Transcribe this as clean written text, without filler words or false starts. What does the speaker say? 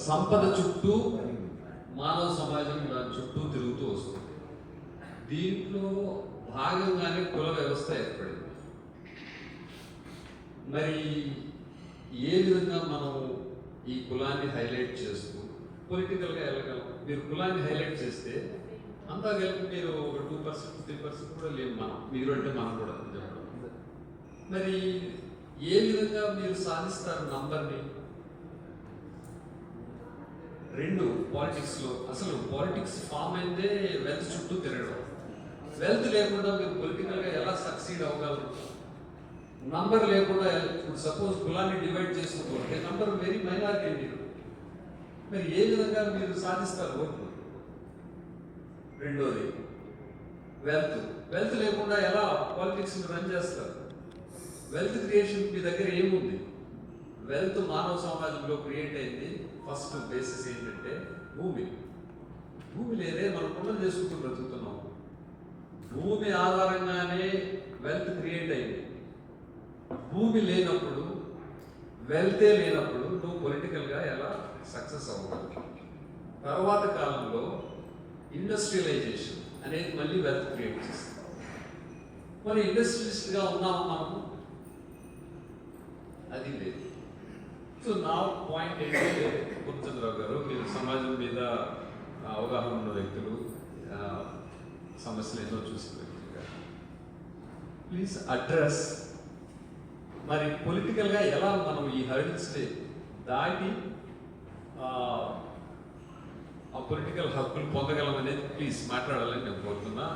సంపద చుట్టూ మానవ సమాజం దాని చుట్టూ తిరుగుతూ వస్తుంది. దీంట్లో భాగంగానే కుల వ్యవస్థ ఏర్పడింది. మరి ఏ విధంగా మనం ఈ కులాన్ని హైలైట్ చేస్తూ పొలిటికల్గా వెళ్ళగలం? మీరు కులాన్ని హైలైట్ చేస్తే అంతా కలిపి మీరు ఒక 2%, 3% కూడా లేవు మనం, మీరు అంటే మనం కూడా చెప్పడం. మరి ఏ విధంగా మీరు సాధిస్తారు నంబర్ని? రెండు, పాలిటిక్స్లో అసలు పాలిటిక్స్ ఫామ్ అయిందే వెల్త్ చుట్టూ తిరగడం. వెల్త్ లేకుండా మీరు పొలిటికల్గా ఎలా సక్సీడ్ అవ్వగలరు? నంబర్ లేకుండా, ఇప్పుడు సపోజ్ కులాన్ని డివైడ్ చేసుకోకపోతే నంబర్ వెరీ మైనారిటీ మీరు, మరి ఏ విధంగా మీరు సాధిస్తారు ఓట్లు? రెండోది వెల్త్ లేకుండా ఎలా పాలిటిక్స్ రన్ చేస్తారు? వెల్త్ క్రియేషన్ మీ దగ్గర ఏముంది? వెల్త్ మానవ సమాజంలో క్రియేట్ అయింది. ఫస్ట్ బేసిస్ ఏంటంటే భూమి లేదే మనం పనులు చేసుకుంటూ బ్రతుకుతున్నాం. భూమి ఆధారంగానే వెల్త్ క్రియేట్ అయింది. భూమి లేనప్పుడు, వెల్తే లేనప్పుడు నువ్వు పొలిటికల్గా ఎలా సక్సెస్ అవ్వగలవు? తర్వాత కాలంలో ఇండస్ట్రియలైజేషన్ అనేది మళ్ళీ వెల్త్ క్రియేట్ చేస్తుంది. మరి ఇండస్ట్రియలిస్ట్గా ఉన్నాము మనము, అది లేదు. సో నా పాయింట్ ఏంటంటే, పూర్ణచంద్రరావు గారు, మీరు సమాజం మీద అవగాహన ఉన్న వ్యక్తులు, సమస్యలు ఎన్నో చూసిన వ్యక్తులుగా, ప్లీజ్ అడ్రస్ మరి పొలిటికల్గా ఎలా మనం ఈ హర్డిల్స్ని దాటి ఆ పొలిటికల్ హక్కులు పొందగలం అనేది ప్లీజ్ మాట్లాడాలని నేను కోరుతున్నా.